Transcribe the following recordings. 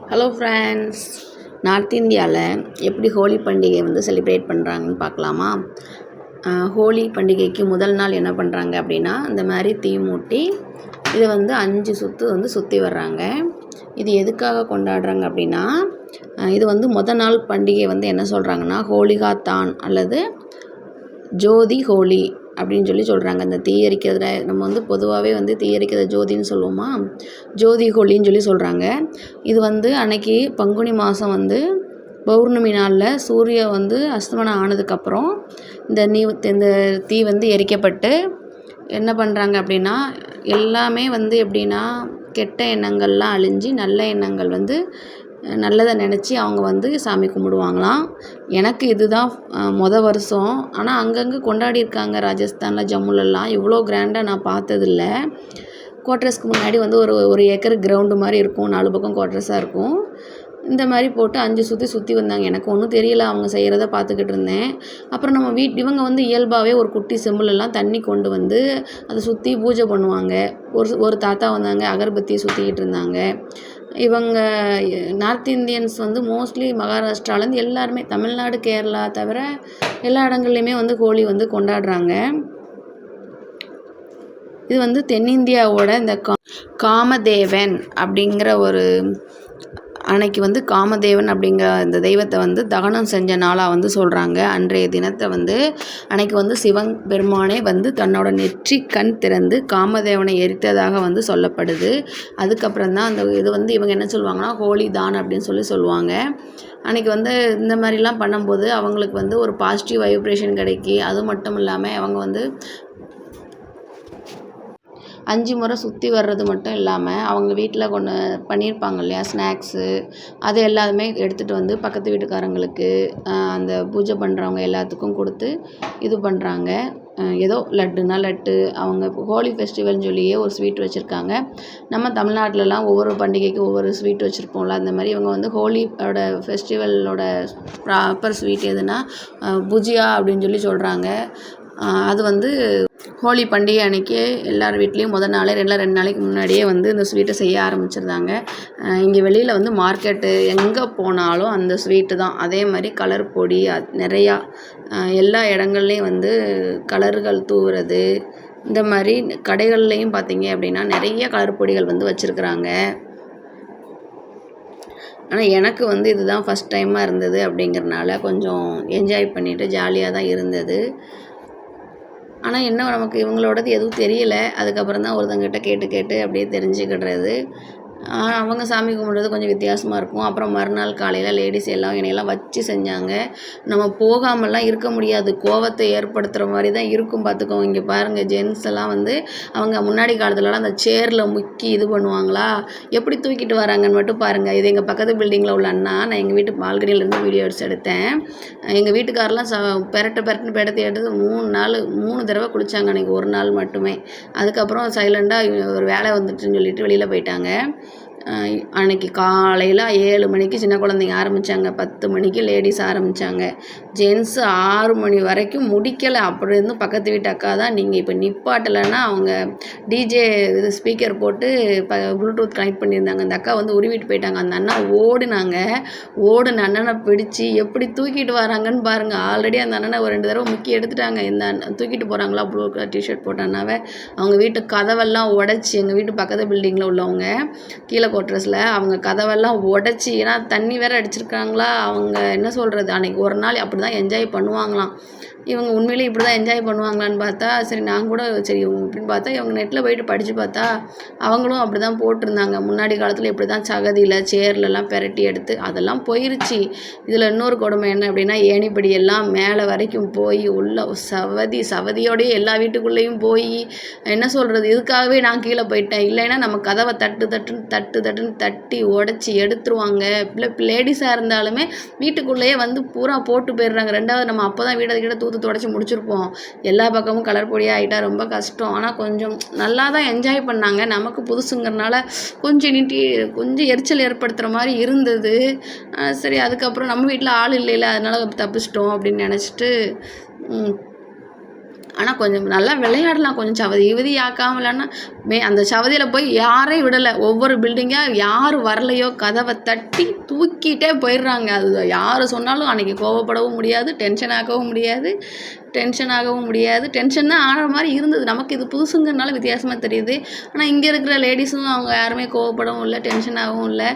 Hello friends, north இந்தியாவில் எப்படி ஹோலி பண்டிகை செலிப்ரேட் பண்ணுறாங்கன்னு பார்க்கலாமா? ஹோலி பண்டிகைக்கு முதல் நாள் என்ன பண்ணுறாங்க அப்படின்னா, இந்த மாதிரி தீ மூட்டி இதை 5 சுற்று சுற்றி வர்றாங்க. இது எதுக்காக கொண்டாடுறாங்க அப்படின்னா, இது முதல் நாள் பண்டிகை என்ன சொல்கிறாங்கன்னா, ஹோலிகா தான் அல்லது ஜோதி ஹோலி அப்படின்னு சொல்கிறாங்க. அந்த தீ எரிக்கிறதுல நம்ம பொதுவாகவே தீ எரிக்கிறத ஜோதின்னு சொல்லுவோமா, ஜோதி ஹோலின்னு சொல்கிறாங்க. இது அன்னைக்கு பங்குனி மாதம் பௌர்ணமி நாளில் சூரியன் அஸ்தமனம் ஆனதுக்கப்புறம் இந்த தீ எரிக்கப்பட்டு என்ன பண்ணுறாங்க அப்படின்னா, எல்லாமே எப்படின்னா கெட்ட எண்ணங்கள்லாம் அழிஞ்சு நல்ல எண்ணங்கள் நல்லதை நினச்சி அவங்க சாமி கும்பிடுவாங்களாம். எனக்கு இதுதான் வருஷம். ஆனால் அங்கங்கே கொண்டாடியிருக்காங்க. ராஜஸ்தானில், ஜம்முலெல்லாம் இவ்வளோ கிராண்டாக நான் பார்த்ததில்ல. குவார்ட்டர்ஸ்க்கு முன்னாடி ஒரு ஏக்கர் கிரவுண்டு மாதிரி இருக்கும், 4 பக்கம் குவார்ட்டர்ஸாக இருக்கும். இந்த மாதிரி போட்டு 5 சுற்றி வந்தாங்க. எனக்கு ஒன்றும் தெரியல, அவங்க செய்கிறத பார்த்துக்கிட்டு இருந்தேன். அப்புறம் நம்ம இவங்க இயல்பாகவே ஒரு குட்டி செம்பிலெல்லாம் தண்ணி கொண்டு அதை சுற்றி பூஜை பண்ணுவாங்க. ஒரு தாத்தா வந்தாங்க, அகர்பத்தி சுற்றிக்கிட்டு இருந்தாங்க. இவங்க நார்த் இந்தியன்ஸ் மோஸ்ட்லி மகாராஷ்டிராலேருந்து எல்லாருமே, தமிழ்நாடு, கேரளா தவிர எல்லா இடங்கள்லையுமே ஹோலி கொண்டாடுறாங்க. இது தென்னிந்தியாவோட இந்த காமதேவன் அப்படிங்கிற ஒரு அன்னைக்கு காமதேவன் அப்படிங்கிற இந்த தெய்வத்தை தகனம் செஞ்ச நாளாக சொல்கிறாங்க. அன்றைய தினத்தை அன்னைக்கு சிவன் பெருமானே தன்னோட நெற்றி கண் திறந்து காமதேவனை எரித்ததாக சொல்லப்படுது. அதுக்கப்புறம் தான் அந்த இது இவங்க என்ன சொல்லுவாங்கன்னா, ஹோலி தான் அப்படின்னு சொல்லுவாங்க. அன்றைக்கி இந்த மாதிரிலாம் பண்ணும்போது அவங்களுக்கு ஒரு பாசிட்டிவ் வைப்ரேஷன் கிடைக்கி, அது மட்டும் இல்லாமல் அவங்க 5 முறை சுற்றி வர்றது மட்டும் இல்லாமல் அவங்க வீட்டில் பண்ணியிருப்பாங்க இல்லையா ஸ்நாக்ஸு, அது எல்லாமே எடுத்துகிட்டு பக்கத்து வீட்டுக்காரங்களுக்கு, அந்த பூஜை பண்ணுறவங்க எல்லாத்துக்கும் கொடுத்து இது பண்ணுறாங்க. ஏதோ லட்டுனா லட்டு, அவங்க ஹோலி ஃபெஸ்டிவல்னு சொல்லியே ஒரு ஸ்வீட் வச்சுருக்காங்க. நம்ம தமிழ்நாட்டிலலாம் ஒவ்வொரு பண்டிகைக்கு ஒவ்வொரு ஸ்வீட் வச்சுருப்போம்ல, அந்த மாதிரி இவங்க ஹோலியோட ஃபெஸ்டிவலோட ப்ராப்பர் ஸ்வீட் எதுனா புஜியா அப்படின்னு சொல்கிறாங்க. அது ஹோலி பண்டிகை அன்றைக்கி எல்லார் வீட்லேயும் முதல் நாளே 2 நாளைக்கு முன்னாடியே இந்த ஸ்வீட்டை செய்ய ஆரம்பிச்சிருந்தாங்க. இங்கே வெளியில் மார்க்கெட்டு எங்கே போனாலும் அந்த ஸ்வீட்டு தான். அதே மாதிரி கலர் பொடி நிறையா எல்லா இடங்கள்லையும் கலர்கள் தூவுறது, இந்த மாதிரி கடைகள்லையும் பார்த்திங்க அப்படின்னா நிறைய கலர் பொடிகள் வச்சுருக்குறாங்க. ஆனால் எனக்கு இதுதான் ஃபஸ்ட் டைமாக இருந்தது அப்படிங்கிறனால கொஞ்சம் என்ஜாய் பண்ணிவிட்டு ஜாலியாக தான் இருந்தது. ஆனால் என்ன நமக்கு இவங்களோடது எதுவும் தெரியலை. அதுக்கப்புறம் தான் ஒருத்தங்கிட்ட கேட்டு அப்படியே தெரிஞ்சுக்கிடுறது. அவங்க சாமி கும்பிட்றது கொஞ்சம் வித்தியாசமாக இருக்கும். அப்புறம் மறுநாள் காலையில் லேடிஸ் எல்லாம் என்னையெல்லாம் வச்சு செஞ்சாங்க. நம்ம போகாமலாம் இருக்க முடியாது, கோவத்தை ஏற்படுத்துகிற மாதிரி தான் இருக்கும் பார்த்துக்கோங்க. இங்கே பாருங்கள், ஜென்ஸ் எல்லாம் அவங்க முன்னாடி காலத்துலலாம் அந்த சேரில் முக்கி இது பண்ணுவாங்களா, எப்படி தூக்கிட்டு வராங்கன்னு மட்டும் பாருங்கள். இது எங்கள் பக்கத்து பில்டிங்கில் உள்ள அண்ணா. நான் எங்கள் வீட்டு பால்கனியிலேருந்து வீடியோ எடுத்தேன். எங்கள் வீட்டுக்காரெலாம் பெரட்டுன்னு எடுத்து 3 தடவை குளித்தாங்க அன்றைக்கி ஒரு நாள் மட்டுமே. அதுக்கப்புறம் சைலண்டாக ஒரு வேலை வந்துட்டுன்னு சொல்லிட்டு வெளியில் போயிட்டாங்க. அன்றைக்கி காலையில் 7 மணிக்கு சின்ன குழந்தைங்க ஆரம்பித்தாங்க, 10 மணிக்கு லேடிஸ் ஆரம்பித்தாங்க, ஜென்ஸு 6 மணி வரைக்கும் முடிக்கலை. அப்படி இருந்தும் பக்கத்து வீட்டு அக்கா தான், நீங்கள் இப்போ நிப்பாட்டலைன்னா அவங்க டிஜே இது ஸ்பீக்கர் போட்டு ப்ளூடூத் கனெக்ட் பண்ணியிருந்தாங்க. அந்த அக்கா உருவிட்டு போயிட்டாங்க. அந்த அண்ணா ஓடுன அண்ணனை பிடிச்சி எப்படி தூக்கிட்டு வராங்கன்னு பாருங்கள். ஆல்ரெடி அந்த அண்ணனை ஒரு 2 தடவை முக்கி எடுத்துட்டாங்க. இந்த தூக்கிட்டு போகிறாங்களா ப்ளூ கலர் டிஷர்ட் போட்ட அண்ணாவை. அவங்க வீட்டு கதவெல்லாம் உடச்சி, எங்கள் வீட்டு பக்கத்து பில்டிங்கில் உள்ளவங்க கீழே குவார்ட்டர்ஸில் அவங்க கதவெல்லாம் உடச்சி, ஏன்னா தண்ணி வேறு அடிச்சிருக்காங்களா, அவங்க என்ன சொல்கிறது, அன்றைக்கி ஒரு நாள் அப்படி தான் என்ஜாய் பண்ணுவாங்களாம். இவங்க உண்மையிலே இப்படி தான் என்ஜாய் பண்ணுவாங்களான்னு பார்த்தா, சரி நான் கூட சரி இப்படின்னு பார்த்தா, இவங்க நெட்டில் போயிட்டு படித்து பார்த்தா அவங்களும் அப்படி தான் போட்டிருந்தாங்க. முன்னாடி காலத்தில் இப்படி தான் சகதியில் சேர்லலாம் பெரட்டி எடுத்து அதெல்லாம் போயிருச்சு. இதில் இன்னொரு கொடுமை என்ன அப்படின்னா, ஏணிப்படியெல்லாம் மேலே வரைக்கும் போய் உள்ள சவதியோடையே எல்லா வீட்டுக்குள்ளேயும் போய் என்ன சொல்கிறது, இதுக்காகவே நான் கீழே போயிட்டேன். இல்லைன்னா நம்ம கதவை தட்டுன்னு தட்டி உடச்சி எடுத்துருவாங்க. லேடிஸாக இருந்தாலுமே வீட்டுக்குள்ளேயே பூரா போட்டு போயிடுறாங்க. 2வது நம்ம அப்போ தான் வீடை தூத்து தொடச்சி முடிச்சிருப்போம். எல்லா பக்கமும் கலர் பொடியாக ஆகிட்டா ரொம்ப கஷ்டம். ஆனால் கொஞ்சம் நல்லா தான் என்ஜாய் பண்ணாங்க. நமக்கு புதுசுங்கிறனால கொஞ்சம் எரிச்சல் ஏற்படுத்துகிற மாதிரி இருந்தது. சரி, அதுக்கப்புறம் நம்ம வீட்டில் ஆள் இல்லைல்ல, அதனால் தப்பிச்சிட்டோம் அப்படின்னு நினச்சிட்டு ஆனால் கொஞ்சம் நல்லா விளையாடலாம், கொஞ்சம் சவதி கிவதி ஆக்காமல். இல்லைன்னா அந்த சவதியில் போய் யாரையும் விடலை. ஒவ்வொரு பில்டிங்காக யார் வரலையோ கதவை தட்டி தூக்கிட்டே போயிடுறாங்க. அது யார் சொன்னாலும் அன்றைக்கி கோவப்படவும் முடியாது, டென்ஷன் ஆகவும் முடியாது. டென்ஷன் தான் ஆகிற மாதிரி இருந்தது. நமக்கு இது புதுசுங்கிறனால வித்தியாசமாக தெரியுது. ஆனால் இங்கே இருக்கிற லேடிஸும் அவங்க யாருமே கோவப்படவும் இல்லை, டென்ஷன் ஆகவும் இல்லை.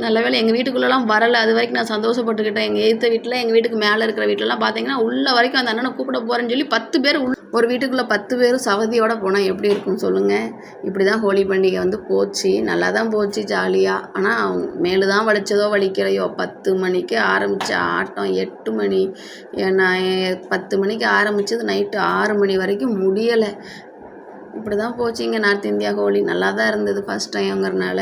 நல்ல வேளை எங்கள் வீட்டுக்குள்ளெல்லாம் வரலை. அது வரைக்கும் நான் சந்தோஷப்பட்டுக்கிட்டேன். எங்கள் எதிர்த்த வீட்டில், எங்கள் வீட்டுக்கு மேலே இருக்கிற வீட்டிலலாம் பார்த்தீங்கன்னா உள்ள வரைக்கும் அந்த அண்ணனை கூப்பிட போகிறேன்னு சொல்லி 10 பேர் ஒரு வீட்டுக்குள்ளே 10 பேரும் சவதியோடு போனால் எப்படி இருக்கும் சொல்லுங்கள். இப்படி தான் ஹோலி பண்டிகை வந்து போச்சு. நல்லா தான் போச்சு, ஜாலியாக. ஆனால் மேலு தான் வலிச்சதோ வலிக்கலையோ, 10 மணிக்கு ஆரம்பித்த ஆட்டம் 8 மணி, நான் 10 மணிக்கு ஆரம்பித்தது நைட்டு 6 மணி வரைக்கும் முடியலை. இப்படி தான் போச்சு இங்கே நார்த் இந்தியா ஹோலி. நல்லா தான் இருந்தது ஃபஸ்ட் டைம்ங்கிறனால.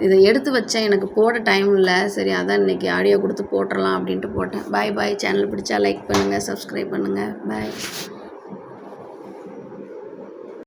இதை எடுத்து வச்சேன், எனக்கு போட டைம் இல்லை. சரி அதான் இன்றைக்கி ஆடியோ கொடுத்து போட்டுடலாம் அப்படின்ட்டு போட்டேன். பாய். சேனல் பிடிச்சா லைக் பண்ணுங்கள், சப்ஸ்கிரைப் பண்ணுங்கள். பாய்.